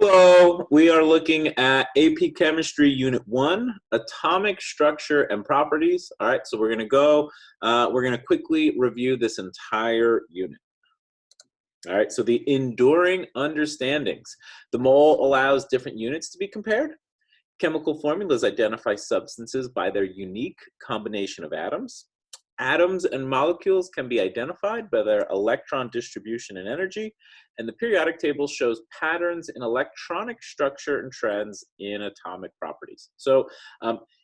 Hello, we are looking at AP Chemistry Unit 1, Atomic Structure and Properties. All right, so we're going to quickly review this entire unit. All right, so the enduring understandings. The mole allows different units to be compared. Chemical formulas identify substances by their unique combination of atoms. Atoms and molecules can be identified by their electron distribution and energy, and the periodic table shows patterns in electronic structure and trends in atomic properties. So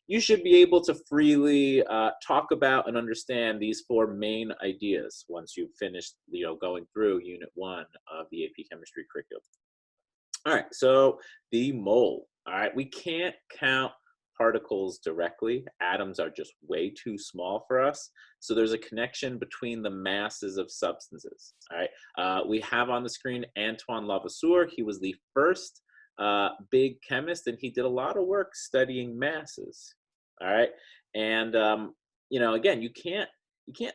you should be able to freely talk about and understand these four main ideas once you've finished going through Unit 1 of the AP Chemistry curriculum. All right, so the mole. All right, we can't count particles directly. Atoms are just way too small for us. So there's a connection between the masses of substances. All right, we have on the screen Antoine Lavoisier. He was the first big chemist, and he did a lot of work studying masses. All right, and again, you can't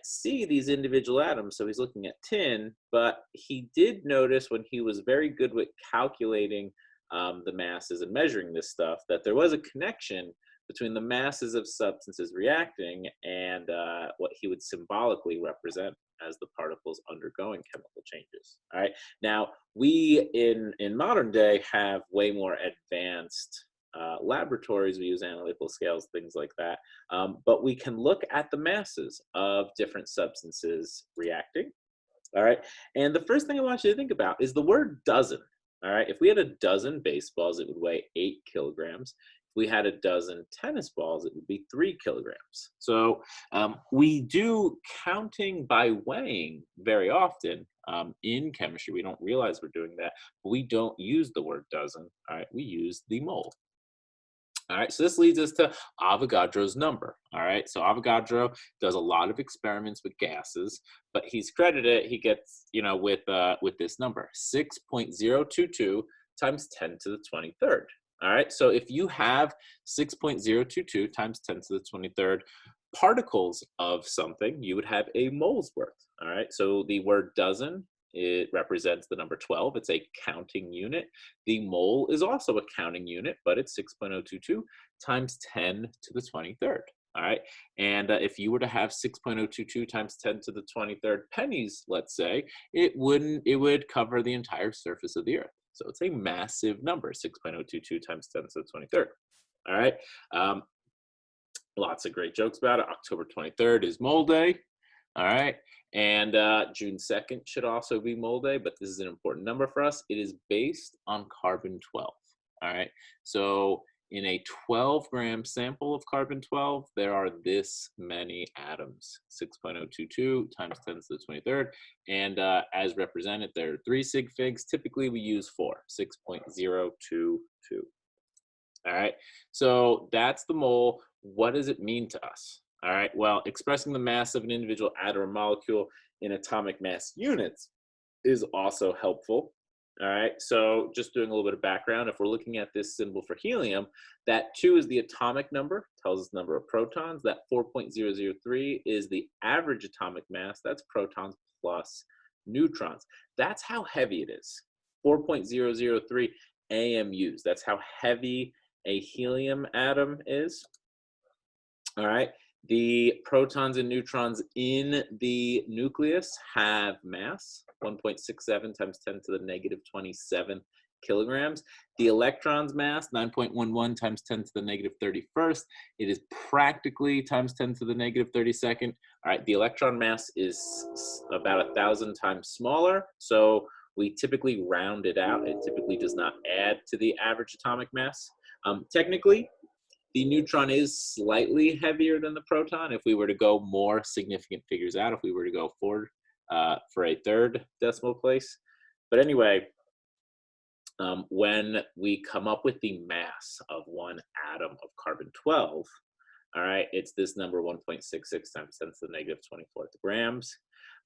see these individual atoms, so he's looking at tin, but he did notice when he was very good with calculating the masses and measuring this stuff, that there was a connection between the masses of substances reacting and what he would symbolically represent as the particles undergoing chemical changes. All right. Now, we in modern day have way more advanced laboratories. We use analytical scales, things like that. But we can look at the masses of different substances reacting. All right. And the first thing I want you to think about is the word dozen. All right, if we had a dozen baseballs, it would weigh 8 kilograms. If we had a dozen tennis balls, it would be 3 kilograms. So we do counting by weighing very often in chemistry. We don't realize we're doing that, but we don't use the word dozen. All right, we use the mole. All right, so this leads us to Avogadro's number. All right, so Avogadro does a lot of experiments with gases, but he's credited, he gets, with this number, 6.022 times 10 to the 23rd. All right, so if you have 6.022 times 10 to the 23rd particles of something, you would have a mole's worth. All right, so the word dozen, it represents the number 12. It's a counting unit. The mole is also a counting unit, but it's 6.022 times 10 to the 23rd. All right. And if you were to have 6.022 times 10 to the 23rd pennies, let's say, it would cover the entire surface of the Earth. So it's a massive number, 6.022 times 10 to the 23rd. All right. Lots of great jokes about it. October 23rd is Mole Day. All right. And June 2nd should also be Mole Day, but this is an important number for us. It is based on carbon 12. All right. So in a 12-gram sample of carbon 12, there are this many atoms, 6.022 times 10 to the 23rd. And as represented, there are 3 sig figs. Typically, we use 4, 6.022. All right. So that's the mole. What does it mean to us? All right, well, expressing the mass of an individual atom or molecule in atomic mass units is also helpful. All right, so just doing a little bit of background, if we're looking at this symbol for helium, that 2 is the atomic number, tells us the number of protons. That 4.003 is the average atomic mass, that's protons plus neutrons. That's how heavy it is, 4.003 AMUs. That's how heavy a helium atom is. All right. The protons and neutrons in the nucleus have mass, 1.67 times 10 to the negative 27 kilograms. The electron's mass, 9.11 times 10 to the negative 31st. It is practically times 10 to the negative 32nd. All right, the electron mass is about 1,000 times smaller, so we typically round it out. It typically does not add to the average atomic mass. Technically, the neutron is slightly heavier than the proton. If we were to go more significant figures out, if we were to go forward for a 3rd decimal place. But anyway, when we come up with the mass of one atom of carbon 12, all right, it's this number 1.66 times 10 to the negative 24th grams.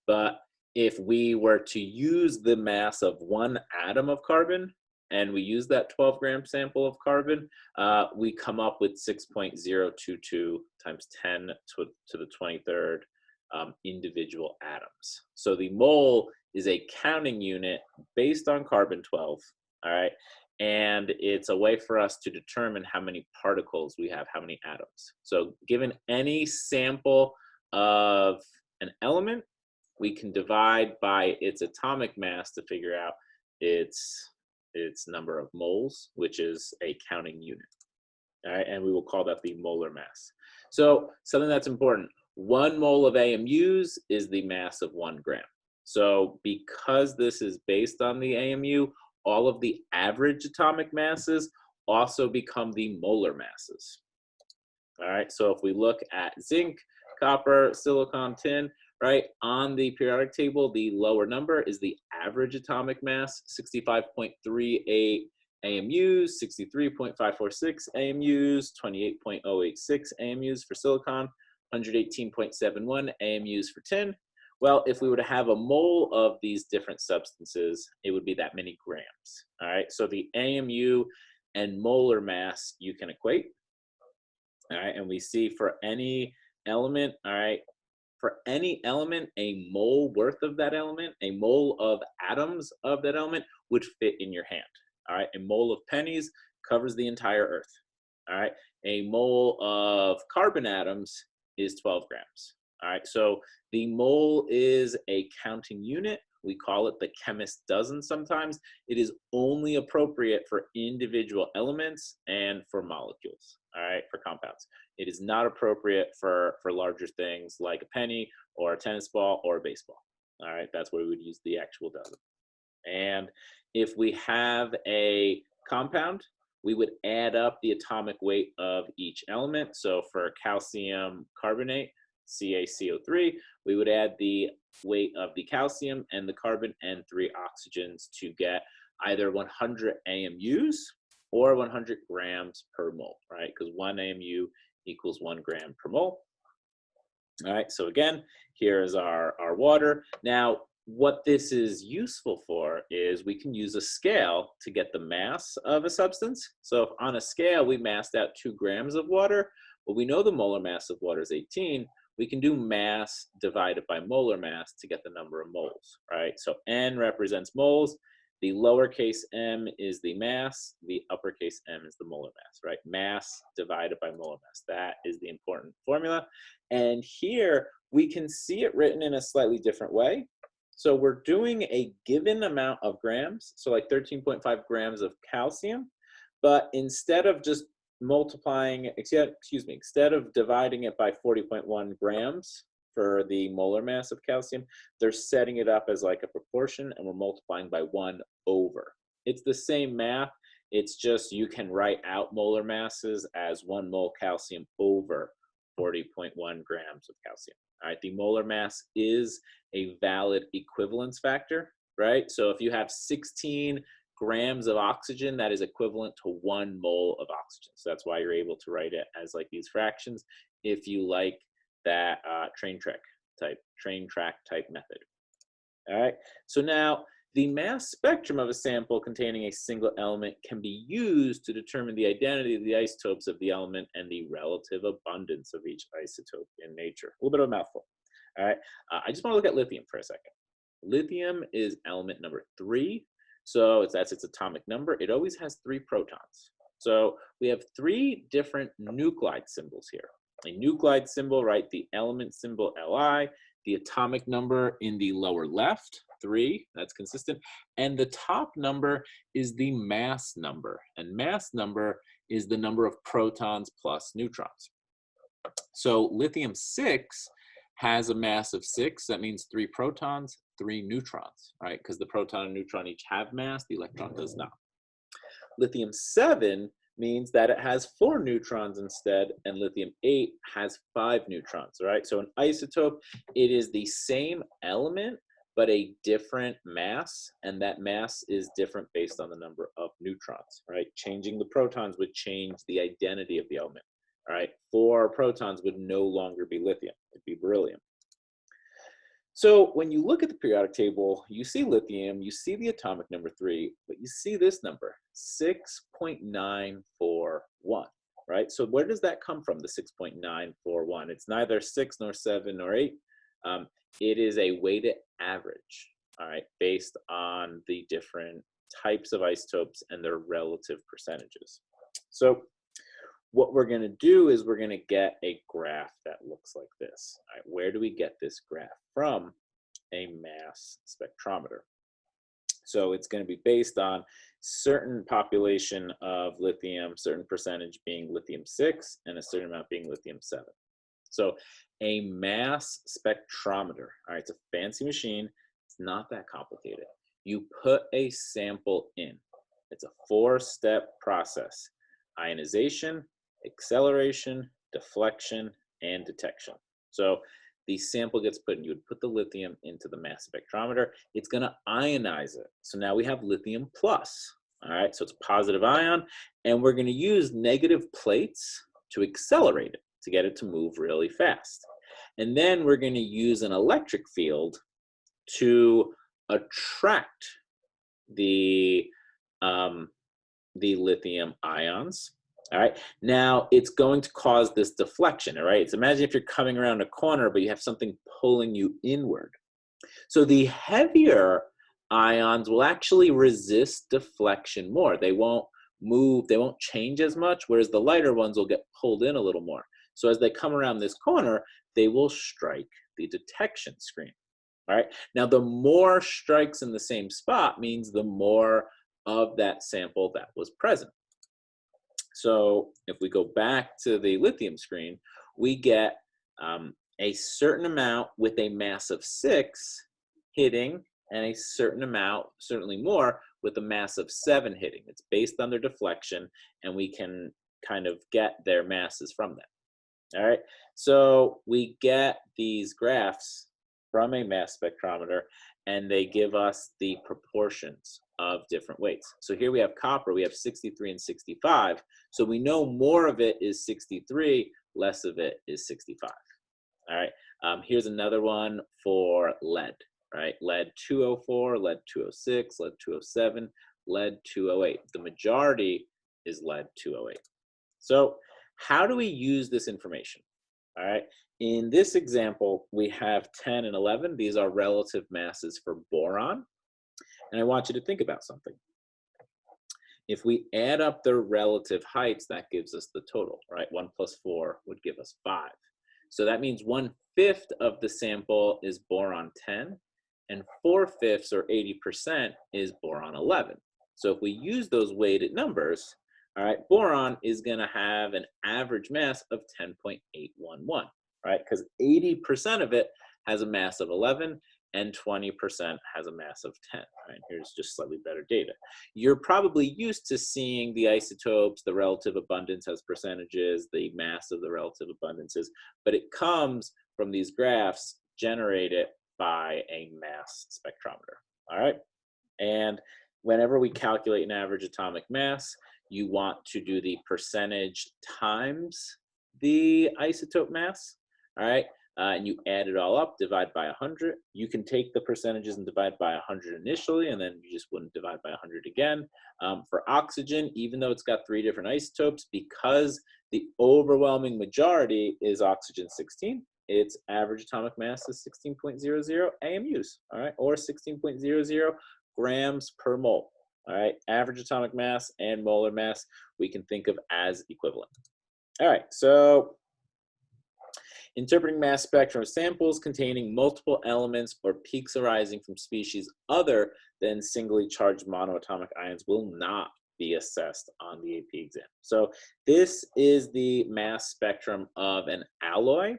But if we were to use the mass of one atom of carbon, and we use that 12-gram sample of carbon, we come up with 6.022 times 10 to the 23rd individual atoms. So the mole is a counting unit based on carbon 12, all right? and it's a way for us to determine how many particles we have, how many atoms. So given any sample of an element, we can divide by its atomic mass to figure out its number of moles, which is a counting unit. All right, and we will call that the molar mass. So something that's important, 1 mole of AMUs is the mass of 1 gram. So because this is based on the AMU, all of the average atomic masses also become the molar masses. All right, so if we look at zinc, copper, silicon, tin, right, on the periodic table, the lower number is the average atomic mass, 65.38 AMUs, 63.546 AMUs, 28.086 AMUs for silicon, 118.71 AMUs for tin. Well, if we were to have a mole of these different substances, it would be that many grams. All right, so the AMU and molar mass you can equate. All right, and we see for any element, all right, for any element, a mole worth of that element, a mole of atoms of that element would fit in your hand. All right, a mole of pennies covers the entire earth. All right, a mole of carbon atoms is 12 grams. All right, so the mole is a counting unit. We call it the chemist's dozen sometimes. It is only appropriate for individual elements and for molecules, all right, for compounds. It is not appropriate for larger things like a penny or a tennis ball or a baseball. All right, that's where we would use the actual dozen. And if we have a compound, we would add up the atomic weight of each element. So for calcium carbonate, CaCO3, we would add the weight of the calcium and the carbon and 3 oxygens to get either 100 AMUs or 100 grams per mole, right? Because 1 AMU equals 1 gram per mole. All right, so again, here is our water. Now, what this is useful for is we can use a scale to get the mass of a substance. So if on a scale we massed out 2 grams of water, well, we know the molar mass of water is 18. We can do mass divided by molar mass to get the number of moles, right? So N represents moles. The lowercase m is the mass. The uppercase m is the molar mass, right? Mass divided by molar mass. That is the important formula. And here we can see it written in a slightly different way. So we're doing a given amount of grams, so like 13.5 grams of calcium, but instead of just multiplying, excuse me, instead of dividing it by 40.1 grams for the molar mass of calcium, they're setting it up as like a proportion and we're multiplying by 1 over. It's the same math, it's just you can write out molar masses as 1 mole calcium over 40.1 grams of calcium. All right, the molar mass is a valid equivalence factor, right? So if you have 16 grams of oxygen, that is equivalent to 1 mole of oxygen. So that's why you're able to write it as like these fractions if you like that train track type method. All right, so now the mass spectrum of a sample containing a single element can be used to determine the identity of the isotopes of the element and the relative abundance of each isotope in nature. A little bit of a mouthful. All right, I just want to look at lithium for a second. Lithium is element number 3. So that's its atomic number. It always has 3 protons. So we have 3 different nuclide symbols here. A nuclide symbol, right, the element symbol Li, the atomic number in the lower left, 3, that's consistent, and the top number is the mass number, and mass number is the number of protons plus neutrons. So lithium-6 has a mass of 6, that means 3 protons, 3 neutrons, right? Because the proton and neutron each have mass, the electron does not. Lithium-7 means that it has 4 neutrons instead, and lithium-8 has 5 neutrons, right? So an isotope, it is the same element, but a different mass, and that mass is different based on the number of neutrons, right? Changing the protons would change the identity of the element, right? 4 protons would no longer be lithium, it'd be beryllium. So when you look at the periodic table, you see lithium, you see the atomic number 3, but you see this number, 6.941, right? So where does that come from, the 6.941? It's neither 6 nor 7 nor 8. It is a weighted average, all right, based on the different types of isotopes and their relative percentages. So what we're going to do is we're going to get a graph that looks like this. All right, where do we get this graph from? A mass spectrometer. So it's going to be based on certain population of lithium, certain percentage being lithium-6, and a certain amount being lithium-7. So a mass spectrometer, all right, it's a fancy machine. It's not that complicated. You put a sample in. It's a 4-step process: ionization, acceleration, deflection, and detection. So the sample gets put in. You would put the lithium into the mass spectrometer. It's going to ionize it. So now we have lithium plus. All right, so it's a positive ion, and we're going to use negative plates to accelerate it, to get it to move really fast. And then we're going to use an electric field to attract the lithium ions. All right, now it's going to cause this deflection. All right, so imagine if you're coming around a corner, but you have something pulling you inward. So the heavier ions will actually resist deflection more. They won't move, they won't change as much, whereas the lighter ones will get pulled in a little more. So as they come around this corner, they will strike the detection screen. All right, now the more strikes in the same spot means the more of that sample that was present. So if we go back to the lithium screen, we get a certain amount with a mass of 6 hitting, and a certain amount, certainly more, with a mass of 7 hitting. It's based on their deflection, and we can kind of get their masses from them. All right, so we get these graphs from a mass spectrometer, and they give us the proportions of different weights. So here we have copper, we have 63 and 65. So we know more of it is 63, less of it is 65. All right, here's another one for lead, right? Lead 204, lead 206, lead 207, lead 208. The majority is lead 208. So how do we use this information? All right, in this example, we have 10 and 11. These are relative masses for boron. And I want you to think about something. If we add up their relative heights, that gives us the total, right? 1 plus 4 would give us 5. So that means 1/5 of the sample is boron 10, and 4/5 or 80% is boron 11. So if we use those weighted numbers, all right, boron is going to have an average mass of 10.811, right? Because 80% of it has a mass of 11, and 20% has a mass of 10. Right? Here's just slightly better data. You're probably used to seeing the isotopes, the relative abundance as percentages, the mass of the relative abundances, but it comes from these graphs generated by a mass spectrometer. All right, and whenever we calculate an average atomic mass, you want to do the percentage times the isotope mass. All right. And you add it all up, divide by 100. You can take the percentages and divide by 100 initially, and then you just wouldn't divide by 100 again. For oxygen, even though it's got 3 different isotopes, because the overwhelming majority is oxygen 16, its average atomic mass is 16.00 AMUs, all right, or 16.00 grams per mole. All right, average atomic mass and molar mass we can think of as equivalent. All right, so interpreting mass spectrum of samples containing multiple elements or peaks arising from species other than singly charged monoatomic ions will not be assessed on the AP exam. So this is the mass spectrum of an alloy.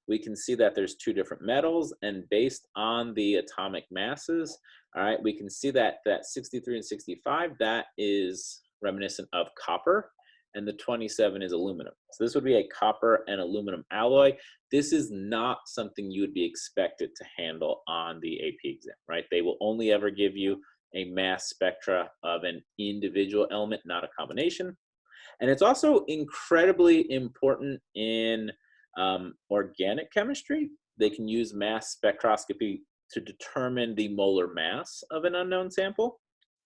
We can see that there's 2 different metals, and based on the atomic masses, all right, we can see that 63 and 65, that is reminiscent of copper, and the 27 is aluminum. So this would be a copper and aluminum alloy. This is not something you would be expected to handle on the AP exam, right? They will only ever give you a mass spectra of an individual element, not a combination. And it's also incredibly important in organic chemistry. They can use mass spectroscopy to determine the molar mass of an unknown sample.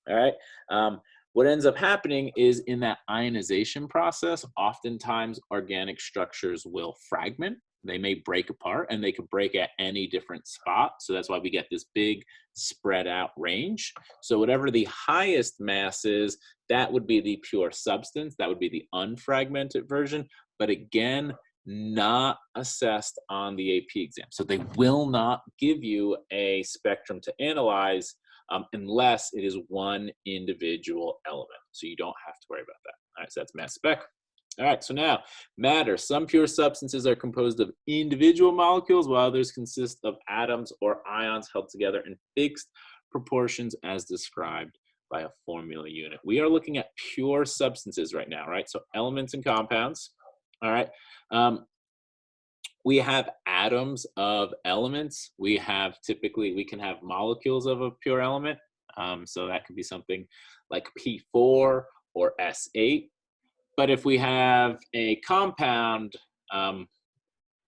All right. What ends up happening is in that ionization process, oftentimes organic structures will fragment. They may break apart, and they could break at any different spot. So that's why we get this big spread out range. So whatever the highest mass is, that would be the pure substance. That would be the unfragmented version. But again, not assessed on the AP exam. So they will not give you a spectrum to analyze unless it is one individual element. So you don't have to worry about that. All right, so that's mass spec. All right, so now matter. Some pure substances are composed of individual molecules, while others consist of atoms or ions held together in fixed proportions as described by a formula unit. We are looking at pure substances right now, right? So elements and compounds. All right. We have atoms of elements. We can have molecules of a pure element. So that could be something like P4 or S8. But if we have a compound,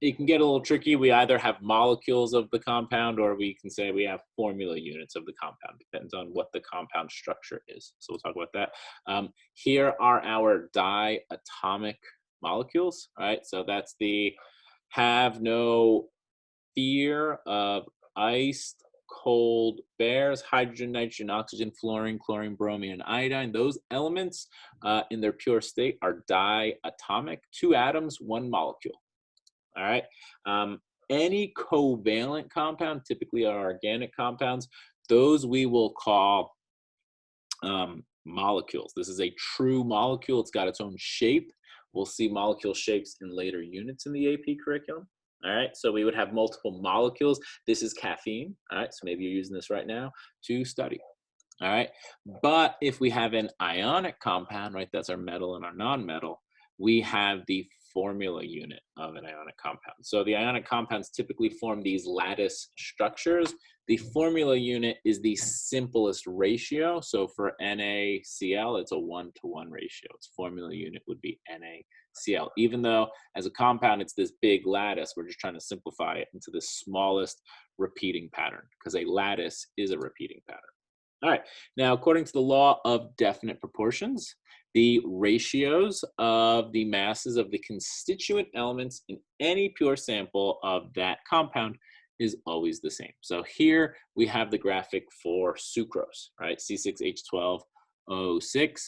it can get a little tricky. We either have molecules of the compound, or we can say we have formula units of the compound. Depends on what the compound structure is. So we'll talk about that. Here are our diatomic molecules, right? So that's the have no fear of iced cold bears, hydrogen, nitrogen, oxygen, fluorine, chlorine, bromine, and iodine. Those elements in their pure state are diatomic, 2 atoms, 1 molecule. All right. Any covalent compound, typically are organic compounds, those we will call molecules. This is a true molecule. It's got its own shape. We'll see molecule shapes in later units in the AP curriculum. All right, so we would have multiple molecules. This is caffeine. All right, so maybe you're using this right now to study. All right, but if we have an ionic compound, right, that's our metal and our non-metal, we have the formula unit of an ionic compound. So the ionic compounds typically form these lattice structures. The formula unit is the simplest ratio. So for NaCl, it's a 1-to-1 ratio. Its formula unit would be NaCl. Even though as a compound, it's this big lattice, we're just trying to simplify it into the smallest repeating pattern, because a lattice is a repeating pattern. All right, now according to the law of definite proportions, the ratios of the masses of the constituent elements in any pure sample of that compound is always the same. So here we have the graphic for sucrose, right? C6H12O6.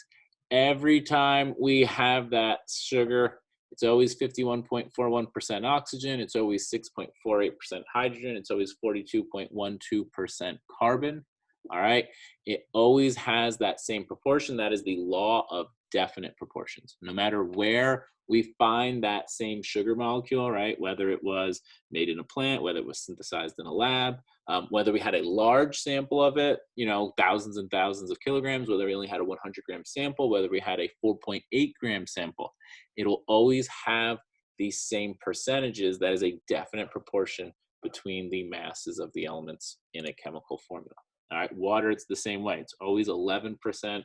Every time we have that sugar, it's always 51.41% oxygen. It's always 6.48% hydrogen. It's always 42.12% carbon. All right, it always has that same proportion. That is the law of definite proportions. No matter where we find that same sugar molecule, right, whether it was made in a plant, whether it was synthesized in a lab, whether we had a large sample of it, you know, thousands and thousands of kilograms, whether we only had a 100-gram sample, whether we had a 4.8-gram sample, it'll always have these same percentages. That is a definite proportion between the masses of the elements in a chemical formula. All right, water, it's the same way. It's always 11%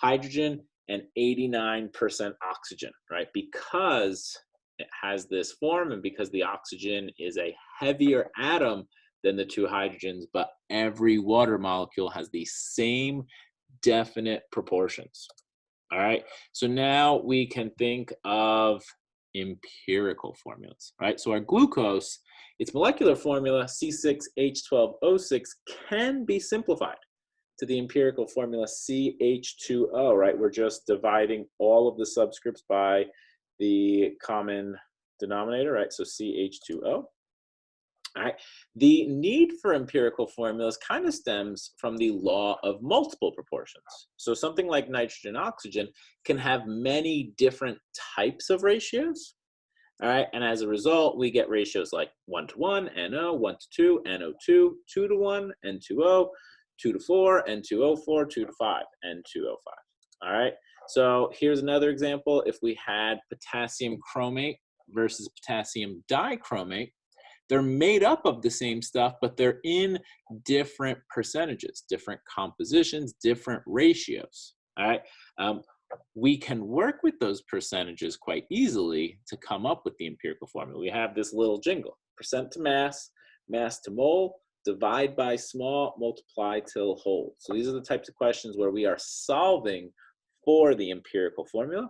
hydrogen and 89% oxygen, right? Because it has this form and because the oxygen is a heavier atom than the 2 hydrogens, but every water molecule has the same definite proportions. All right, so now we can think of empirical formulas, right? So our glucose, its molecular formula, C6H12O6, can be simplified to the empirical formula CH2O, right? We're just dividing all of the subscripts by the common denominator, right? So CH2O. All right. The need for empirical formulas kind of stems from the law of multiple proportions. So something like nitrogen oxygen can have many different types of ratios. All right, and as a result, we get ratios like 1-to-1, NO, 1-to-2, NO2, 2-to-1, N2O, 2-to-4, N2O4, 2-to-5, N2O5. All right, so here's another example. If we had potassium chromate versus potassium dichromate, they're made up of the same stuff, but they're in different percentages, different compositions, different ratios. All right. We can work with those percentages quite easily to come up with the empirical formula. We have this little jingle: percent to mass, mass to mole, divide by small, multiply till whole. So these are the types of questions where we are solving for the empirical formula.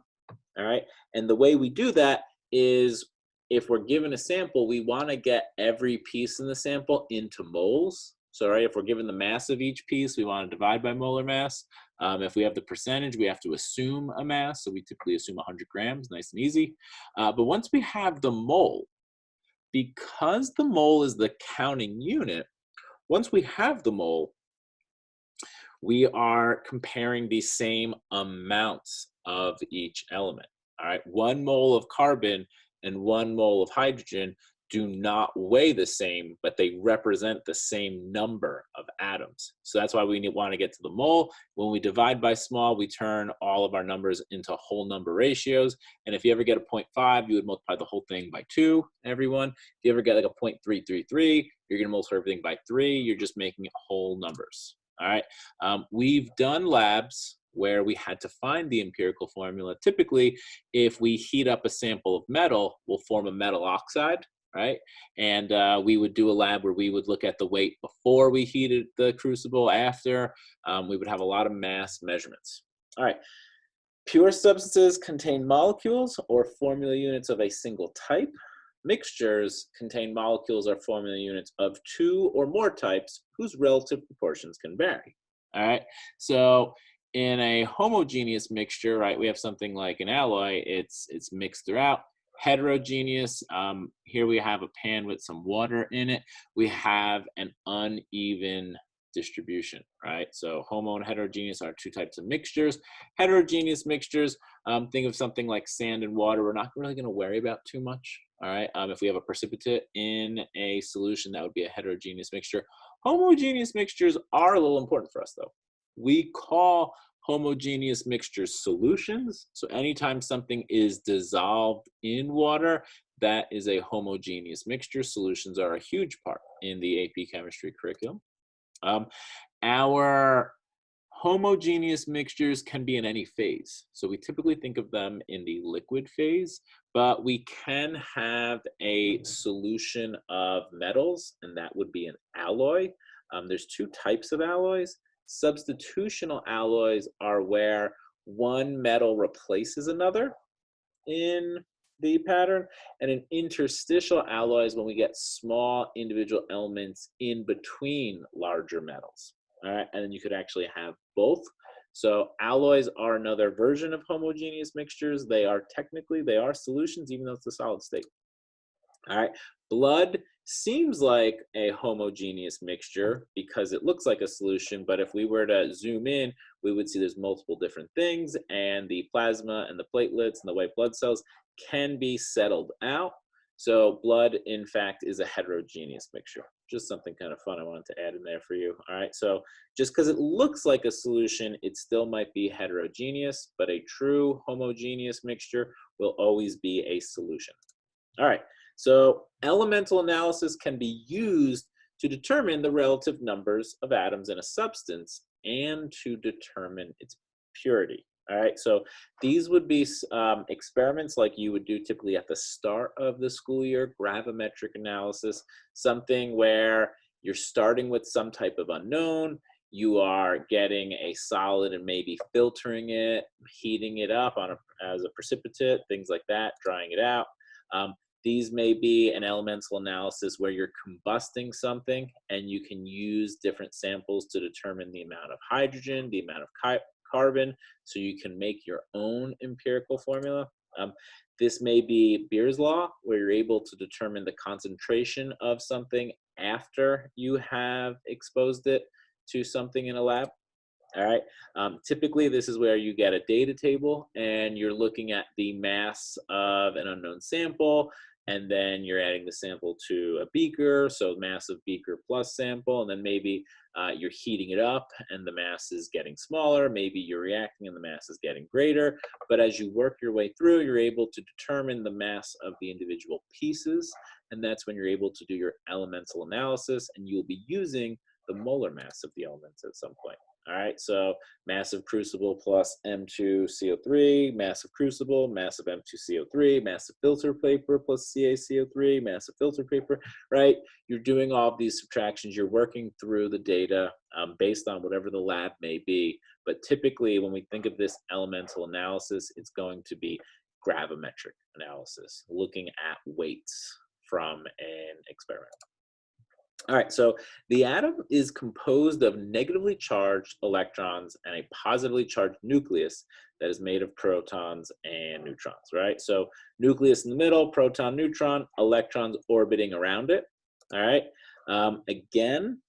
All right. And the way we do that is if we're given a sample, we want to get every piece in the sample into moles. So, right, if we're given the mass of each piece, we want to divide by molar mass. If we have the percentage, we have to assume a mass. So we typically assume 100 grams, nice and easy. But once we have the mole, because the mole is the counting unit, once we have the mole, we are comparing the same amounts of each element. All right, 1 mole of carbon and 1 mole of hydrogen do not weigh the same, but they represent the same number of atoms. So that's why we want to get to the mole. When we divide by small, we turn all of our numbers into whole number ratios. And if you ever get a 0.5, you would multiply the whole thing by 2, everyone. If you ever get like a 0.333, you're going to multiply everything by 3. You're just making whole numbers. All right. We've done labs where we had to find the empirical formula. Typically, if we heat up a sample of metal, we'll form a metal oxide, right? And we would do a lab where we would look at the weight before we heated the crucible, after. We would have a lot of mass measurements. All right. Pure substances contain molecules or formula units of a single type. Mixtures contain molecules or formula units of 2 or more types whose relative proportions can vary. All right, so in a homogeneous mixture, right, we have something like an alloy, it's mixed throughout. Heterogeneous, here we have a pan with some water in it. We have an uneven distribution, right? So homo and heterogeneous are 2 types of mixtures. Heterogeneous mixtures, think of something like sand and water. We're not really going to worry about too much. All right. If we have a precipitate in a solution, that would be a heterogeneous mixture. Homogeneous mixtures are a little important for us, though. We call homogeneous mixtures solutions. So anytime something is dissolved in water, that is a homogeneous mixture. Solutions are a huge part in the AP chemistry curriculum. Our homogeneous mixtures can be in any phase. So we typically think of them in the liquid phase, but we can have a solution of metals, and that would be an alloy. There's 2 types of alloys. Substitutional alloys are where one metal replaces another in the pattern, and an interstitial alloy is when we get small individual elements in between larger metals. All right, and then you could actually have both. So alloys are another version of homogeneous mixtures. They are solutions, even though it's a solid state. All right, blood seems like a homogeneous mixture because it looks like a solution, but if we were to zoom in, we would see there's multiple different things, and the plasma and the platelets and the white blood cells can be settled out. So blood, in fact, is a heterogeneous mixture. Just something kind of fun I wanted to add in there for you. All right, so just because it looks like a solution, it still might be heterogeneous, but a true homogeneous mixture will always be a solution. All right, so elemental analysis can be used to determine the relative numbers of atoms in a substance and to determine its purity. All right, so these would be experiments like you would do typically at the start of the school year, gravimetric analysis, something where you're starting with some type of unknown, you are getting a solid and maybe filtering it, heating it up as a precipitate, things like that, drying it out. These may be an elemental analysis where you're combusting something and you can use different samples to determine the amount of hydrogen, the amount of carbon, so you can make your own empirical formula. This may be Beer's law, where you're able to determine the concentration of something after you have exposed it to something in a lab. All right. Typically, this is where you get a data table and you're looking at the mass of an unknown sample, and then you're adding the sample to a beaker, so mass of beaker plus sample, and then maybe you're heating it up and the mass is getting smaller, maybe you're reacting and the mass is getting greater, but as you work your way through, you're able to determine the mass of the individual pieces, and that's when you're able to do your elemental analysis, and you'll be using the molar mass of the elements at some point. All right, so massive crucible plus M2CO3, massive crucible, massive M2CO3, massive filter paper plus CaCO3, massive filter paper, right? You're doing all of these subtractions. You're working through the data based on whatever the lab may be. But typically, when we think of this elemental analysis, it's going to be gravimetric analysis, looking at weights from an experiment. All right, so the atom is composed of negatively charged electrons and a positively charged nucleus that is made of protons and neutrons, right? So nucleus in the middle, proton, neutron, electrons orbiting around it, all right? Again,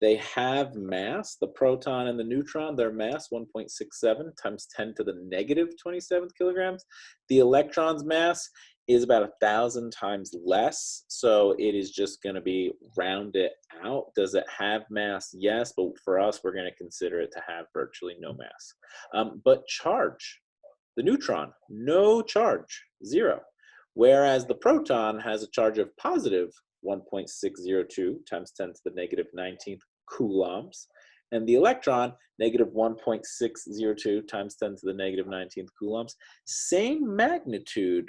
they have mass, the proton and the neutron, their mass 1.67 times 10 to the negative 27th kilograms. The electron's mass is about 1,000 times less, so it is just going to be rounded out. Does it have mass? Yes, but for us, we're going to consider it to have virtually no mass. But charge, the neutron, no charge, 0. Whereas the proton has a charge of positive 1.602 times 10 to the negative 19th coulombs, and the electron, negative 1.602 times 10 to the negative 19th coulombs. Same magnitude,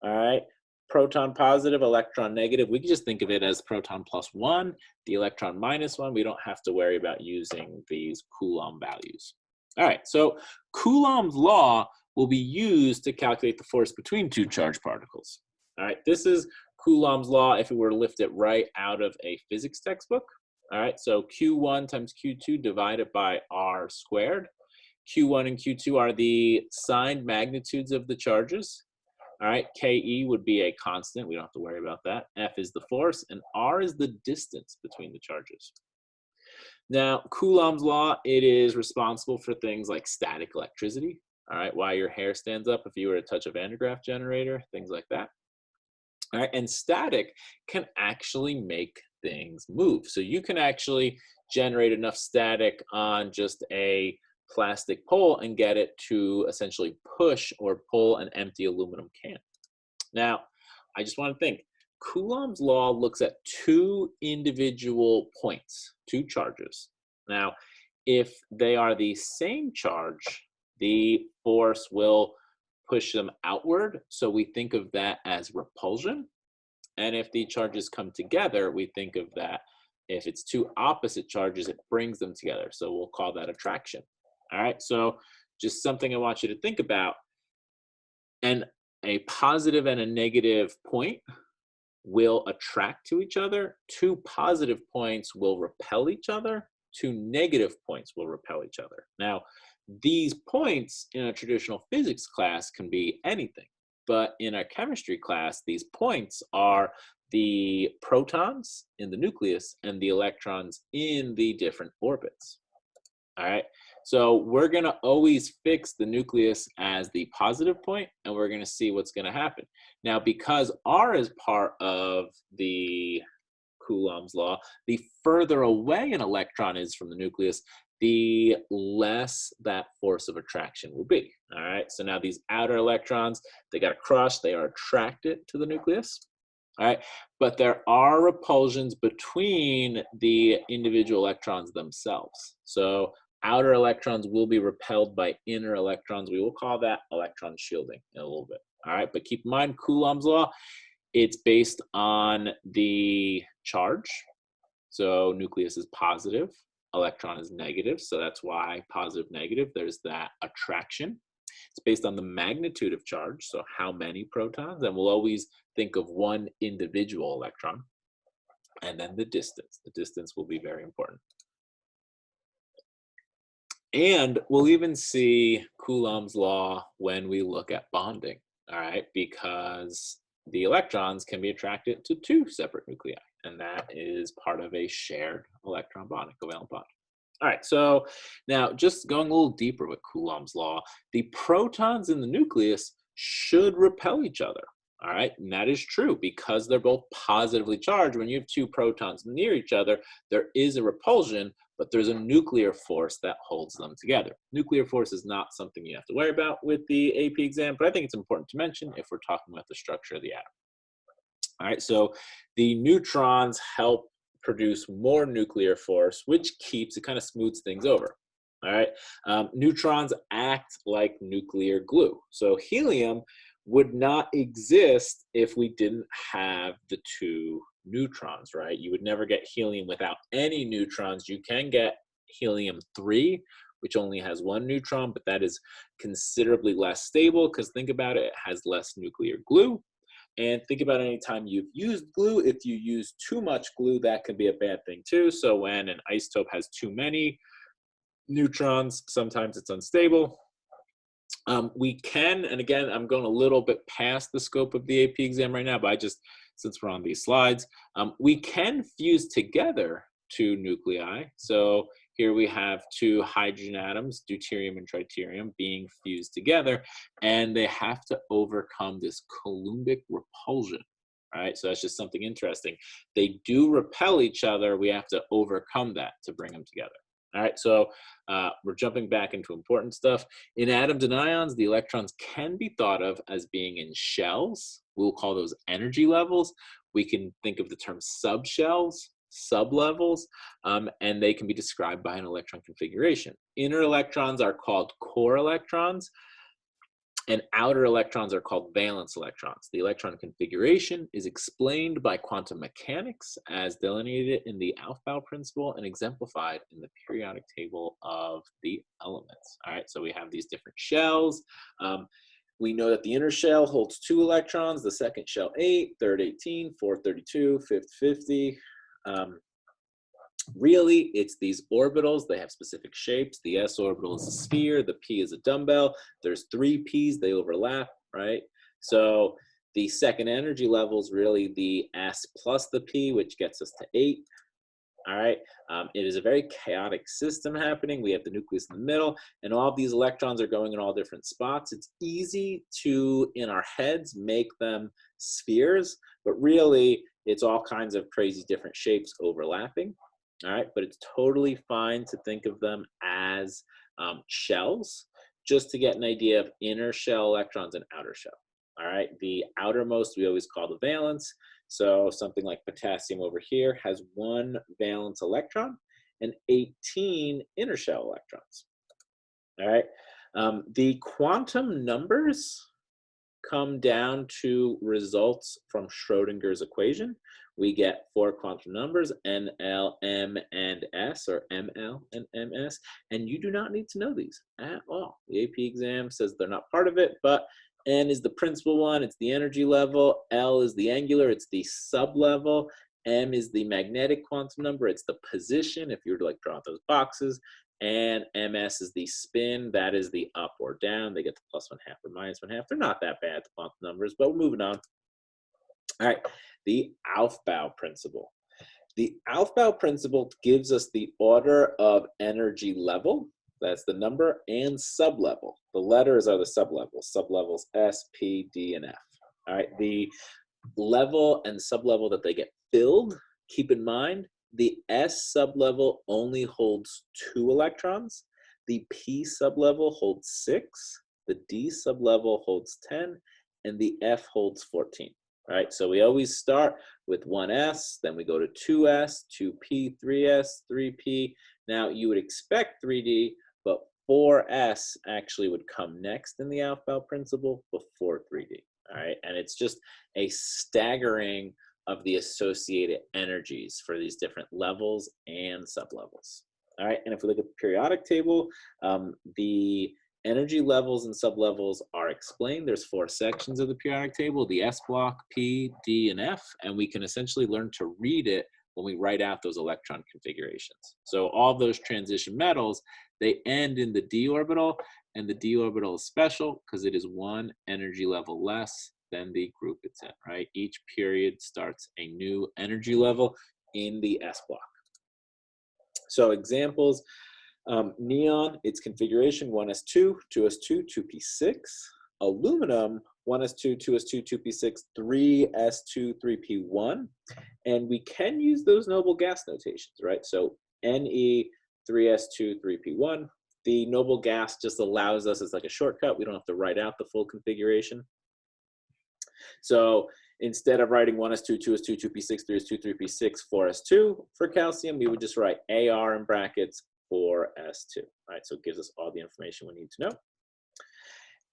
all right? Proton positive, electron negative. We can just think of it as proton plus 1, the electron minus 1. We don't have to worry about using these Coulomb values. All right, so Coulomb's law will be used to calculate the force between two charged particles. All right, this is Coulomb's law if we were to lift it right out of a physics textbook. All right, so Q1 times Q2 divided by R squared. Q1 and Q2 are the signed magnitudes of the charges. All right, KE would be a constant. We don't have to worry about that. F is the force, and R is the distance between the charges. Now, Coulomb's law, it is responsible for things like static electricity. All right, why your hair stands up if you were to touch a Van de Graaff generator, things like that. All right, and static can actually make things move. So you can actually generate enough static on just a plastic pole and get it to essentially push or pull an empty aluminum can. Now, I just want to think, Coulomb's law looks at two individual points, two charges. Now, if they are the same charge, the force will push them outward. So we think of that as repulsion. And if the charges come together, we think of that, if it's two opposite charges, it brings them together. So we'll call that attraction. All right, so just something I want you to think about. And a positive and a negative point will attract to each other. Two positive points will repel each other. Two negative points will repel each other. Now, these points in a traditional physics class can be anything, but in a chemistry class, these points are the protons in the nucleus and the electrons in the different orbits. All right, so we're going to always fix the nucleus as the positive point, and we're going to see what's going to happen. Now, because R is part of the Coulomb's law, the further away an electron is from the nucleus, the less that force of attraction will be. All right, so now these outer electrons, they got to crush, they are attracted to the nucleus. All right, but there are repulsions between the individual electrons themselves. So outer electrons will be repelled by inner electrons. We will call that electron shielding in a little bit. All right, but keep in mind Coulomb's law, it's based on the charge. So nucleus is positive, electron is negative. So that's why positive, negative, there's that attraction. It's based on the magnitude of charge, so how many protons, and we'll always think of one individual electron. And then the distance. The distance will be very important. And we'll even see Coulomb's law when we look at bonding, all right, because the electrons can be attracted to two separate nuclei, and that is part of a shared electron bond, a covalent bond. All right, so now just going a little deeper with Coulomb's law, the protons in the nucleus should repel each other. All right, and that is true because they're both positively charged. When you have two protons near each other, there is a repulsion, but there's a nuclear force that holds them together. Nuclear force is not something you have to worry about with the AP exam, but I think it's important to mention if we're talking about the structure of the atom. All right, so the neutrons help produce more nuclear force, which keeps, it kind of smooths things over. All right, neutrons act like nuclear glue. So helium would not exist if we didn't have the two neutrons, right? You would never get helium without any neutrons. You can get helium-3, which only has one neutron, but that is considerably less stable because think about it, it has less nuclear glue. And think about any time you've used glue. If you use too much glue, that can be a bad thing too. So when an isotope has too many neutrons, sometimes it's unstable. We can, and again, I'm going a little bit past the scope of the AP exam right now, but since we're on these slides, we can fuse together two nuclei. So here we have two hydrogen atoms, deuterium and tritium, being fused together, and they have to overcome this Coulombic repulsion. All right, so that's just something interesting. They do repel each other. We have to overcome that to bring them together. All right, so we're jumping back into important stuff. In atoms and ions, the electrons can be thought of as being in shells. We'll call those energy levels. We can think of the term subshells, sublevels, and they can be described by an electron configuration. Inner electrons are called core electrons, and outer electrons are called valence electrons. The electron configuration is explained by quantum mechanics as delineated in the Aufbau principle and exemplified in the periodic table of the elements. All right, so we have these different shells. We know that the inner shell holds 2 electrons, the second shell 8, third 18, fourth 32, fifth 50. Really, it's these orbitals. They have specific shapes. The s orbital is a sphere. The p is a dumbbell. There's 3 p's. They overlap, right? So the second energy level is really the s plus the p, which gets us to 8. All right. It is a very chaotic system happening. We have the nucleus in the middle, and all of these electrons are going in all different spots. It's easy to, in our heads, make them spheres, but really, it's all kinds of crazy different shapes overlapping. All right, but it's totally fine to think of them as shells, just to get an idea of inner shell electrons and outer shell. All right, the outermost we always call the valence. So something like potassium over here has 1 valence electron and 18 inner shell electrons. All right, the quantum numbers come down to results from Schrodinger's equation. We get 4 quantum numbers, N, L, M, and S, or ML and MS, and you do not need to know these at all. The AP exam says they're not part of it, but N is the principal one, it's the energy level, L is the angular, it's the sublevel, M is the magnetic quantum number, it's the position, if you were to like draw out those boxes, and MS is the spin, that is the up or down. They get the +1/2 or -1/2. They're not that bad, the quantum numbers, but we're moving on. All right, the Aufbau principle. The Aufbau principle gives us the order of energy level, that's the number, and sublevel. The letters are the sublevels, sublevels S, P, D, and F. All right, the level and sublevel that they get filled, keep in mind, the S sublevel only holds 2 electrons, the P sublevel holds 6, the D sublevel holds 10, and the F holds 14. All right, so we always start with 1s, then we go to 2s, 2p, 3s, 3p. Now you would expect 3d, but 4s actually would come next in the Aufbau principle before 3d. All right, and it's just a staggering of the associated energies for these different levels and sublevels. All right, and if we look at the periodic table, the energy levels and sublevels are explained. There's 4 sections of the periodic table, the S block, P, D, and F, and we can essentially learn to read it when we write out those electron configurations. So all those transition metals, they end in the d orbital, and the d orbital is special because it is 1 energy level less than the group it's in, right? Each period starts a new energy level in the S block. So examples, neon, its configuration 1s2, 2s2, 2p6. Aluminum, 1s2, 2s2, 2p6, 3s2, 3p1. And we can use those noble gas notations, right? So Ne, 3s2, 3p1. The noble gas just allows us, it's like a shortcut. We don't have to write out the full configuration. So instead of writing 1s2, 2s2, 2p6, 3s2, 3p6, 4s2 for calcium, we would just write Ar in brackets 4s2. All right, so it gives us all the information we need to know.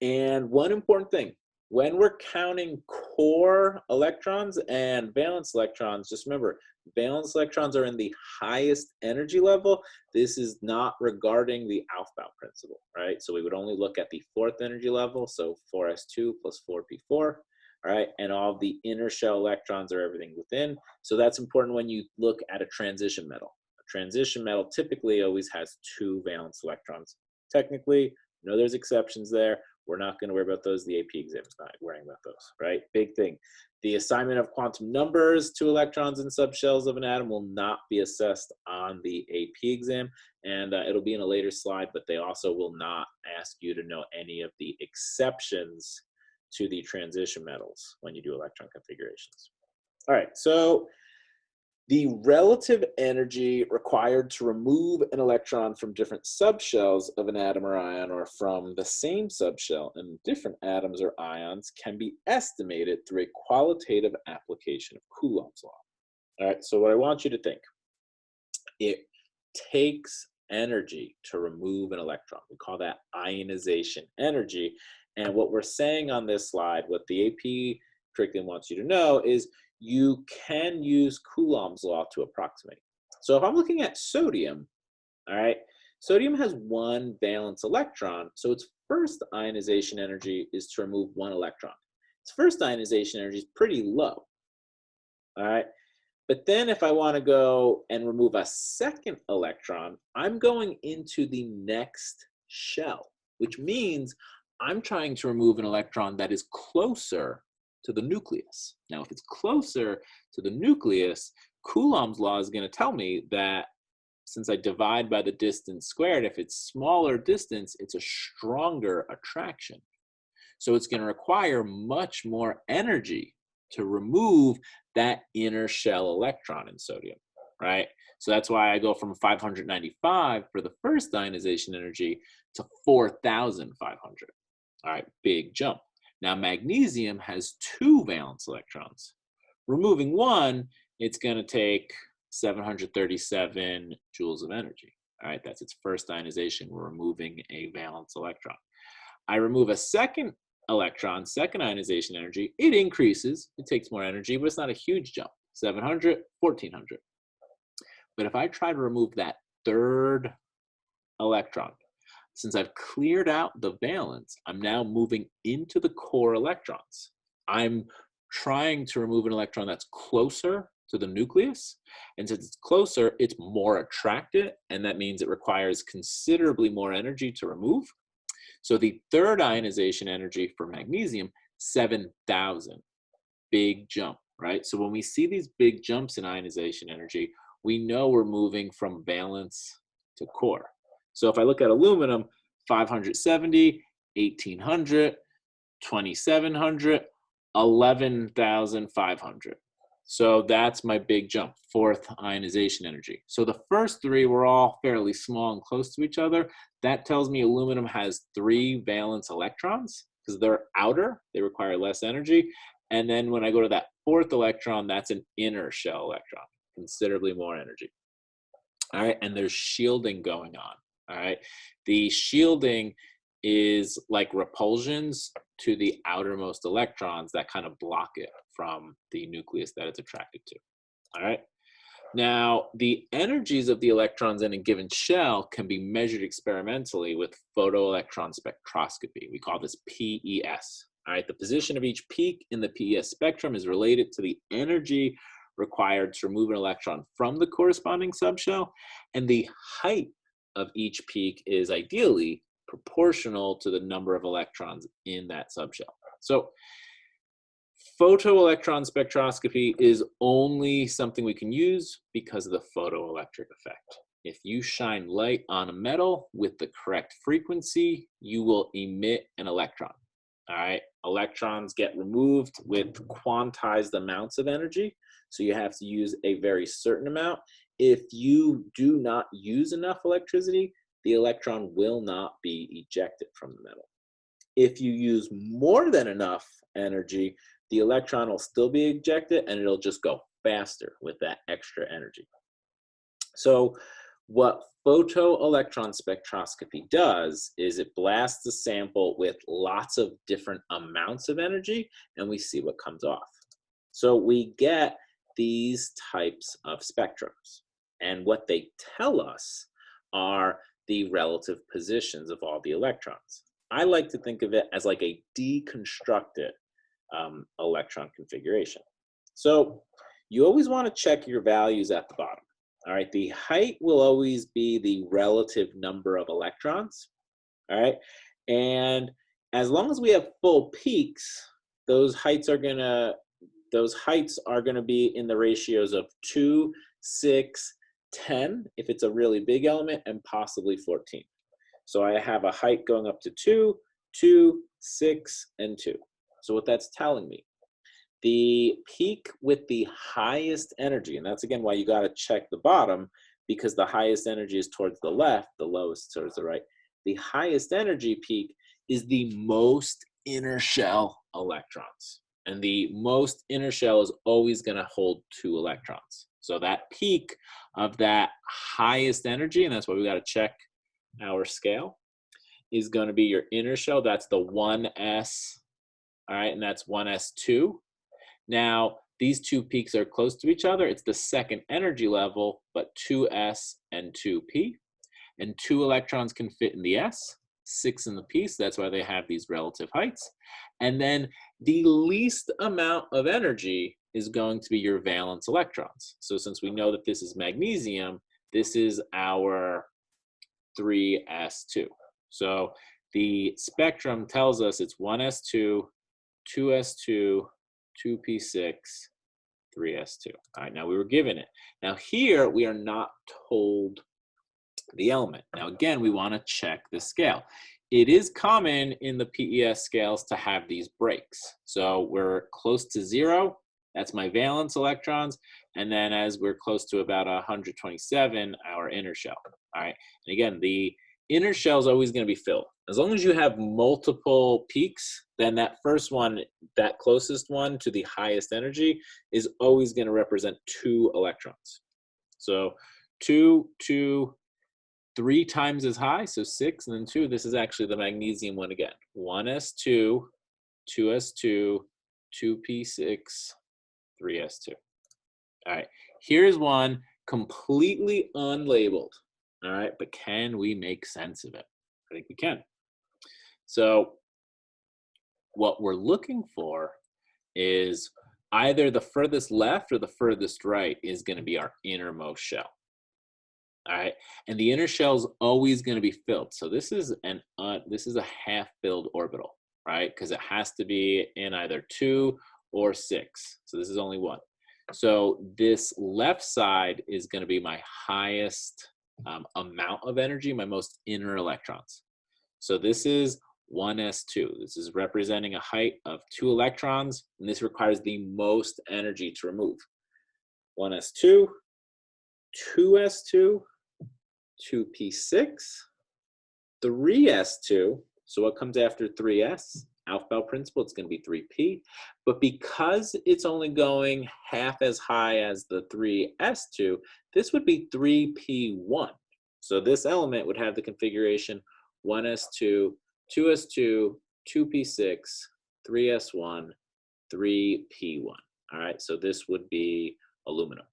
And one important thing, When we're counting core electrons and valence electrons, just remember, valence electrons are in the highest energy level. This is not regarding the Aufbau principle, right? So we would only look at the fourth energy level, so 4s2 plus 4p4, all right? And all of the inner shell electrons are everything within. So that's important when you look at a transition metal. A transition metal typically always has 2 valence electrons. Technically, no, there's exceptions there. We're not going to worry about those. The AP exam is not worrying about those, right? Big thing. The assignment of quantum numbers to electrons in subshells of an atom will not be assessed on the AP exam, and it'll be in a later slide, but they also will not ask you to know any of the exceptions to the transition metals when you do electron configurations. All right, so the relative energy required to remove an electron from different subshells of an atom or ion, or from the same subshell in different atoms or ions, can be estimated through a qualitative application of Coulomb's law. All right, so what I want you to think, it takes energy to remove an electron. We call that ionization energy. And what we're saying on this slide, what the AP curriculum wants you to know is you can use Coulomb's law to approximate. So if I'm looking at sodium, all right, sodium has 1 valence electron, so its first ionization energy is to remove 1 electron. Its first ionization energy is pretty low, all right? But then if I want to go and remove a second electron, I'm going into the next shell, which means I'm trying to remove an electron that is closer to the nucleus. Now, if it's closer to the nucleus, Coulomb's law is going to tell me that since I divide by the distance squared, if it's smaller distance, it's a stronger attraction. So it's going to require much more energy to remove that inner shell electron in sodium, right? So that's why I go from 595 for the first ionization energy to 4,500. All right, big jump. Now, magnesium has 2 valence electrons. Removing 1, it's going to take 737 joules of energy. All right, that's its first ionization. We're removing a valence electron. I remove a second electron, second ionization energy. It increases. It takes more energy, but it's not a huge jump. 700, 1,400. But if I try to remove that third electron, since I've cleared out the valence, I'm now moving into the core electrons. I'm trying to remove an electron that's closer to the nucleus. And since it's closer, it's more attracted, and that means it requires considerably more energy to remove. So the third ionization energy for magnesium, 7,000. Big jump, right? So when we see these big jumps in ionization energy, we know we're moving from valence to core. So if I look at aluminum, 570, 1,800, 2,700, 11,500. So that's my big jump, fourth ionization energy. So the first 3 were all fairly small and close to each other. That tells me aluminum has 3 valence electrons because they're outer, they require less energy. And then when I go to that fourth electron, that's an inner shell electron, considerably more energy. All right, and there's shielding going on. All right, the shielding is like repulsions to the outermost electrons that kind of block it from the nucleus that it's attracted to. All right, now the energies of the electrons in a given shell can be measured experimentally with photoelectron spectroscopy. We call this PES. All right, the position of each peak in the PES spectrum is related to the energy required to remove an electron from the corresponding subshell, and the height of each peak is ideally proportional to the number of electrons in that subshell. So photoelectron spectroscopy is only something we can use because of the photoelectric effect. If you shine light on a metal with the correct frequency, you will emit an electron. All right, electrons get removed with quantized amounts of energy, so you have to use a very certain amount. If you do not use enough electricity, the electron will not be ejected from the metal. If you use more than enough energy, the electron will still be ejected and it'll just go faster with that extra energy. So What photoelectron spectroscopy does is it blasts a sample with lots of different amounts of energy, and we see what comes off. So we get these types of spectrums. And what they tell us are the relative positions of all the electrons. I like to think of it as like a deconstructed electron configuration. So you always want to check your values at the bottom. All right, the height will always be the relative number of electrons. All right, and as long as we have full peaks, those heights are gonna be in the ratios of 2, 6, 10 if it's a really big element, and possibly 14. So I have a height going up to 2, 2, 6, and 2. So what that's telling me, the peak with the highest energy, and that's again why you got to check the bottom, because the highest energy is towards the left, the lowest towards the right. The highest energy peak is the most inner shell electrons. And the most inner shell is always going to hold 2 electrons. So that peak of that highest energy, and that's why we got to check our scale, is going to be your inner shell. That's the 1s, all right, and that's 1s2. Now, these two peaks are close to each other. It's the second energy level, but 2s and 2p. And 2 electrons can fit in the s, 6 in the p, so that's why they have these relative heights. And then the least amount of energy is going to be your valence electrons. So since we know that this is magnesium, this is our 3s2. So the spectrum tells us it's 1s2, 2s2, 2p6, 3s2. All right, now we were given it. Now here we are not told the element. Now again, we want to check the scale. It is common in the PES scales to have these breaks. So we're close to 0, that's my valence electrons, and then as we're close to about 127, our inner shell. All right, and again, the inner shell is always going to be filled. As long as you have multiple peaks, then that first one, that closest one to the highest energy, is always going to represent 2 electrons. So 2, 2, 3 times as high, so 6, and then 2. This is actually the magnesium one again. 1s2, 2s2, 2p6, 3s2. All right, here's one completely unlabeled. All right, but can we make sense of it? I think we can. So what we're looking for is either the furthest left or the furthest right is going to be our innermost shell. All right, and the inner shell is always going to be filled. So this is a half-filled orbital, right? Because it has to be in either 2 or 6. So this is only 1. So this left side is going to be my highest amount of energy, my most inner electrons. So this is 1s2. This is representing a height of 2 electrons, and this requires the most energy to remove. 1s2, 2s2, 2p6, 3s2. So what comes after 3s? Aufbau principle, it's going to be 3p. But because it's only going half as high as the 3s2, this would be 3p1. So this element would have the configuration 1s2, 2s2, 2p6, 3s1, 3p1. All right, so this would be aluminum.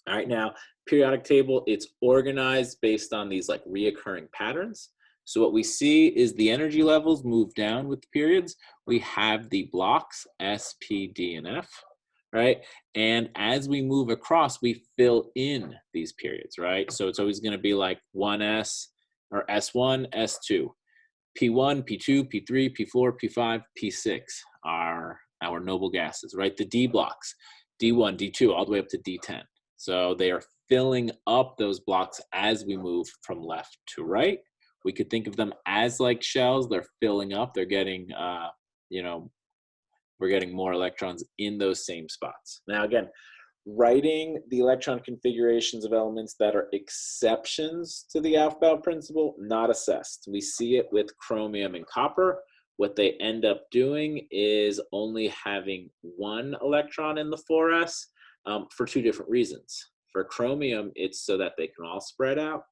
All right, now periodic table, it's organized based on these like reoccurring patterns. So what we see is the energy levels move down with the periods. We have the blocks S, P, D, and F, right? And as we move across, we fill in these periods, right? So it's always going to be like 1S or S1, S2, P1, P2, P3, P4, P5, P6 are our noble gases, right? The D blocks, D1, D2, all the way up to D10. So they are filling up those blocks as we move from left to right. We could think of them as like shells. They're filling up. They're getting, we're getting more electrons in those same spots. Now, again, writing the electron configurations of elements that are exceptions to the Aufbau principle, not assessed. We see it with chromium and copper. What they end up doing is only having 1 electron in the 4s for 2 different reasons. For chromium, it's so that they can all spread out.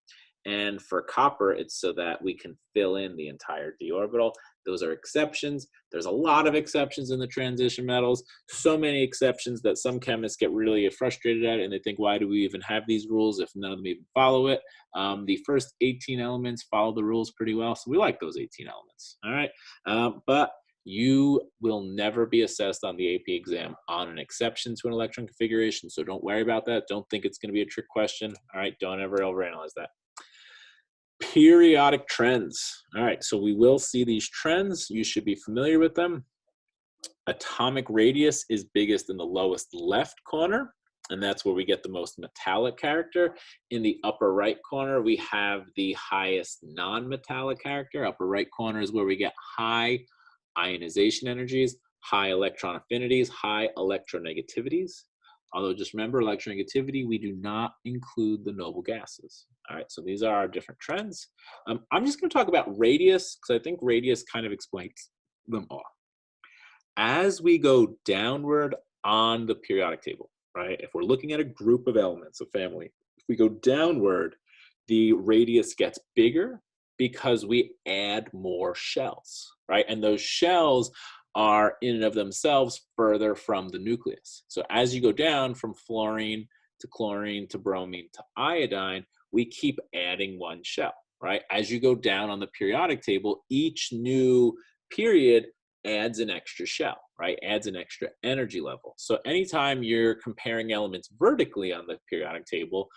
And for copper, it's so that we can fill in the entire d orbital. Those are exceptions. There's a lot of exceptions in the transition metals, so many exceptions that some chemists get really frustrated at, and they think, why do we even have these rules if none of them even follow it? The first 18 elements follow the rules pretty well, so we like those 18 elements, all right? But you will never be assessed on the AP exam on an exception to an electron configuration, so don't worry about that. Don't think it's going to be a trick question, all right? Don't ever overanalyze that. Periodic trends. All right, so we will see these trends. You should be familiar with them. Atomic radius is biggest in the lowest left corner, and that's where we get the most metallic character. In the upper right corner, we have the highest non-metallic character. Upper right corner is where we get high ionization energies, high electron affinities, high electronegativities. Although just remember, electronegativity, we do not include the noble gases. All right, so these are our different trends. I'm just going to talk about radius because I think radius kind of explains them all. As we go downward on the periodic table, right, if we're looking at a group of elements, a family, if we go downward, the radius gets bigger because we add more shells, right? And those shells are in and of themselves further from the nucleus. So as you go down from fluorine to chlorine to bromine to iodine, we keep adding one shell, right? As you go down on the periodic table, each new period adds an extra shell, right? Adds an extra energy level. So anytime you're comparing elements vertically on the periodic table,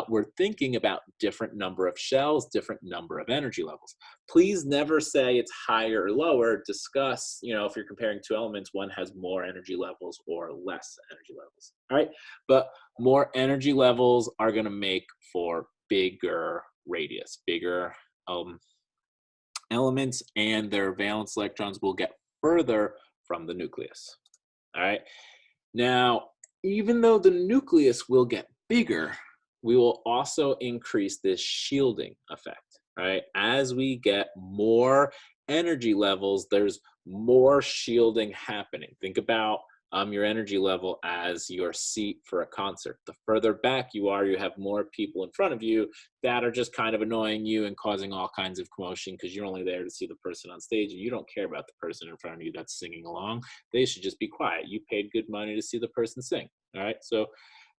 we're thinking about different number of shells, different number of energy levels. Please never say it's higher or lower. Discuss, if you're comparing two elements, one has more energy levels or less energy levels, all right? But more energy levels are gonna make for bigger radius, bigger elements, and their valence electrons will get further from the nucleus. All right. Now, even though the nucleus will get bigger, we will also increase this shielding effect, right? As we get more energy levels, there's more shielding happening. Think about your energy level as your seat for a concert. The further back you are, you have more people in front of you that are just kind of annoying you and causing all kinds of commotion because you're only there to see the person on stage and you don't care about the person in front of you that's singing along. They should just be quiet. You paid good money to see the person sing, all right? So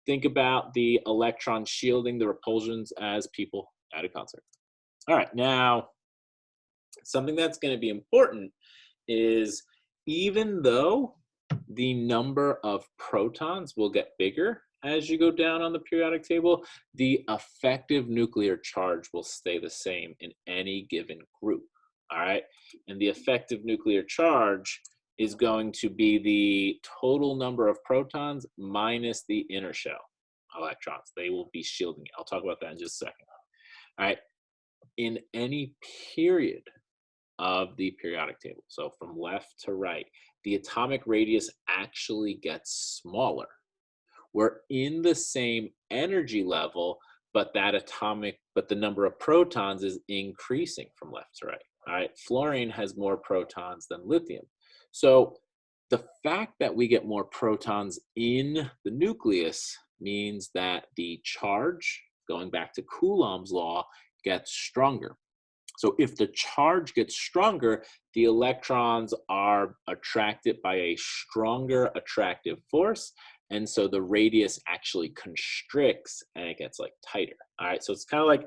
think about the electron shielding, the repulsions as people at a concert. All right, now, something that's going to be important is even though the number of protons will get bigger as you go down on the periodic table, the effective nuclear charge will stay the same in any given group, all right? And the effective nuclear charge is going to be the total number of protons minus the inner shell electrons. They will be shielding it. I'll talk about that in just a second. All right, in any period of the periodic table, so from left to right, the atomic radius actually gets smaller. We're in the same energy level, but the number of protons is increasing from left to right. All right, fluorine has more protons than lithium. So the fact that we get more protons in the nucleus means that the charge, going back to Coulomb's law, gets stronger. So if the charge gets stronger, the electrons are attracted by a stronger attractive force. And so the radius actually constricts and it gets like tighter. All right, so it's kind of like,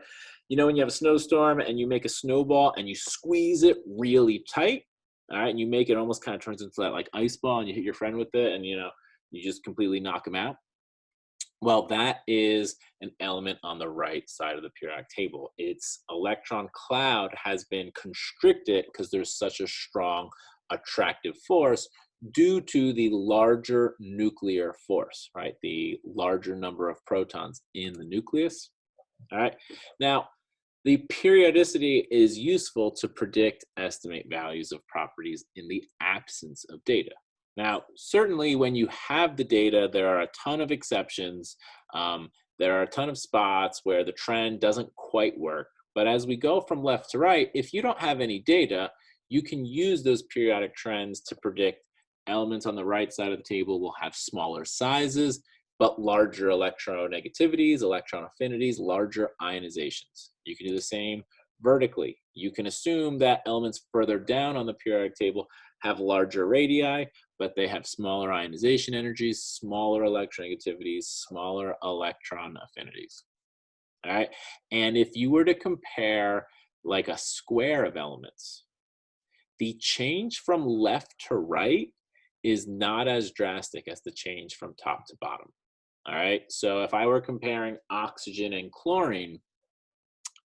when you have a snowstorm and you make a snowball and you squeeze it really tight, all right, and you make it almost kind of turns into that like ice ball and you hit your friend with it and, you just completely knock him out. Well, that is an element on the right side of the periodic table. Its electron cloud has been constricted because there's such a strong attractive force due to the larger nuclear force, right? The larger number of protons in the nucleus, all right? Now, the periodicity is useful to predict, estimate values of properties in the absence of data. Now, certainly when you have the data, there are a ton of exceptions. There are a ton of spots where the trend doesn't quite work. But as we go from left to right, if you don't have any data, you can use those periodic trends to predict elements on the right side of the table will have smaller sizes. but larger electronegativities, electron affinities, larger ionizations. You can do the same vertically. You can assume that elements further down on the periodic table have larger radii, but they have smaller ionization energies, smaller electronegativities, smaller electron affinities. All right. And if you were to compare like a square of elements, the change from left to right is not as drastic as the change from top to bottom. All right. So if I were comparing oxygen and chlorine,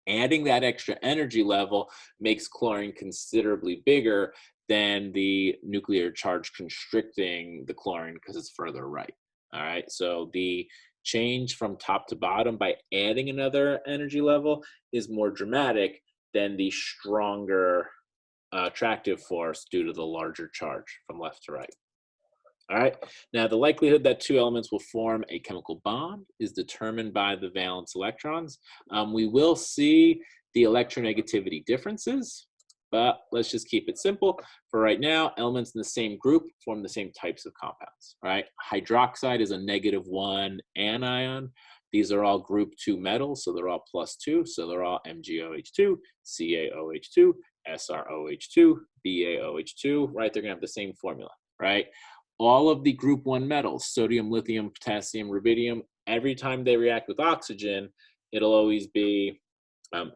adding that extra energy level makes chlorine considerably bigger than the nuclear charge constricting the chlorine because it's further right. All right. So the change from top to bottom by adding another energy level is more dramatic than the stronger attractive force due to the larger charge from left to right. All right, now the likelihood that two elements will form a chemical bond is determined by the valence electrons. We will see the electronegativity differences, but let's just keep it simple. For right now, elements in the same group form the same types of compounds. All right, hydroxide is a -1 anion. These are all group 2 metals, so they're all +2, so they're all MgOH2, CaOH2, SrOH2, BaOH2, right? They're gonna have the same formula, right? All of the group 1 metals, sodium, lithium, potassium, rubidium, every time they react with oxygen, it'll always be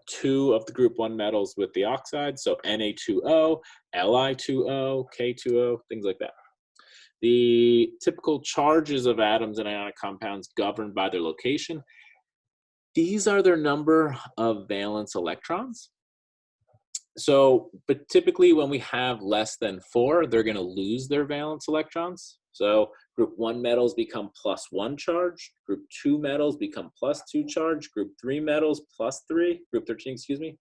2 of the group 1 metals with the oxide, so Na2O, Li2O, K2O, things like that. The typical charges of atoms and ionic compounds governed by their location. These are their number of valence electrons. So, but typically when we have less than 4, they're going to lose their valence electrons. So group 1 metals become +1 charge, group 2 metals become +2 charge, group 3 metals +3, group 13, excuse me.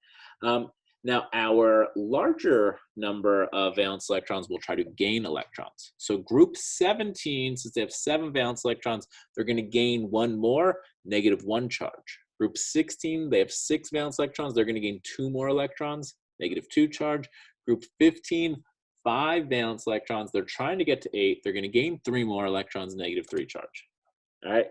Now our larger number of valence electrons will try to gain electrons. So group 17, since they have 7 valence electrons, they're going to gain 1 more, -1 charge. Group 16, they have 6 valence electrons, they're going to gain 2 more electrons, -2 charge. Group 15, 5 valence electrons. They're trying to get to 8. They're going to gain 3 more electrons, -3 charge. All right.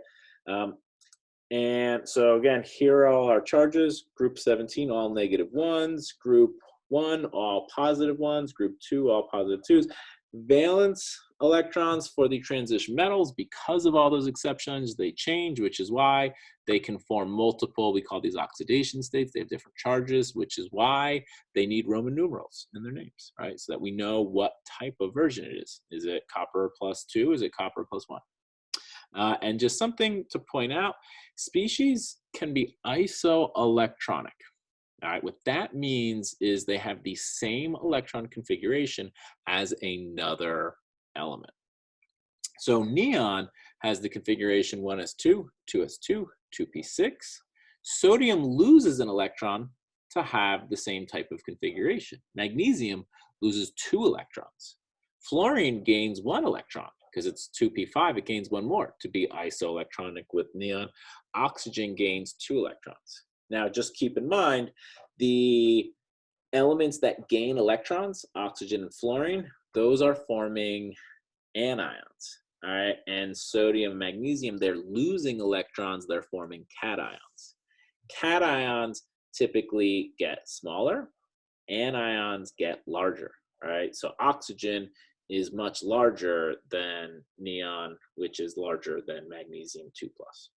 And so again, here are all our charges. Group 17, all -1s. Group 1, all +1s. Group 2, all +2s. Valence electrons for the transition metals, because of all those exceptions, they change, which is why they can form multiple, we call these oxidation states. They have different charges, which is why they need Roman numerals in their names, right? So that we know what type of version it is. Is it copper +2? Is it copper +1? And just something to point out, species can be isoelectronic. All right, what that means is they have the same electron configuration as another element. So neon has the configuration 1s2, 2s2, 2p6. Sodium loses an electron to have the same type of configuration. Magnesium loses 2 electrons. Fluorine gains 1 electron because it's 2p5, it gains 1 more to be isoelectronic with neon. Oxygen gains 2 electrons. Now, just keep in mind, the elements that gain electrons, oxygen and fluorine, those are forming anions, all right? And sodium, magnesium, they're losing electrons, they're forming cations. Cations typically get smaller, anions get larger, all right? So oxygen is much larger than neon, which is larger than magnesium 2+.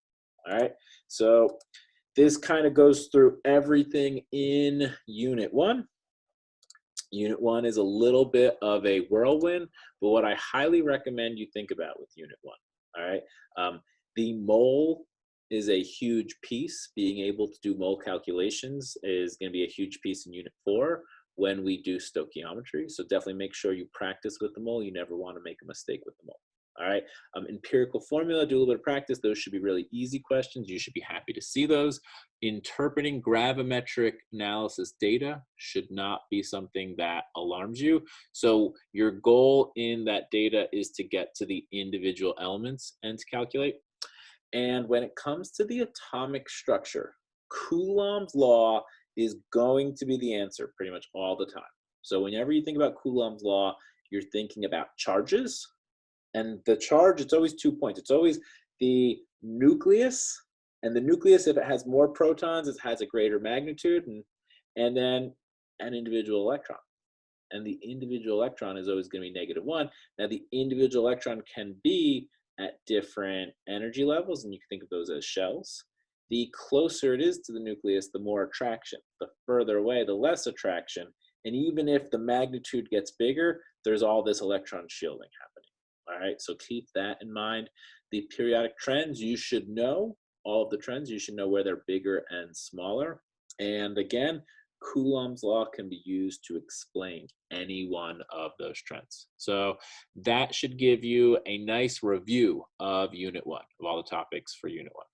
All right, so this kind of goes through everything in Unit 1. Unit 1 is a little bit of a whirlwind, but what I highly recommend you think about with Unit 1, all right? The mole is a huge piece. Being able to do mole calculations is going to be a huge piece in Unit 4 when we do stoichiometry. So definitely make sure you practice with the mole. You never want to make a mistake with the mole. All right, empirical formula, do a little bit of practice. Those should be really easy questions. You should be happy to see those. Interpreting gravimetric analysis data should not be something that alarms you. So your goal in that data is to get to the individual elements and to calculate. And when it comes to the atomic structure, Coulomb's law is going to be the answer pretty much all the time. So whenever you think about Coulomb's law, you're thinking about charges. And the charge, it's always 2 points. It's always the nucleus, and the nucleus, if it has more protons, it has a greater magnitude, and then an individual electron. And the individual electron is always going to be -1. Now, the individual electron can be at different energy levels, and you can think of those as shells. The closer it is to the nucleus, the more attraction. The further away, the less attraction. And even if the magnitude gets bigger, there's all this electron shielding happening. All right, so keep that in mind. The periodic trends, you should know all of the trends. You should know where they're bigger and smaller. And again, Coulomb's law can be used to explain any one of those trends. So that should give you a nice review of Unit 1, of all the topics for Unit 1.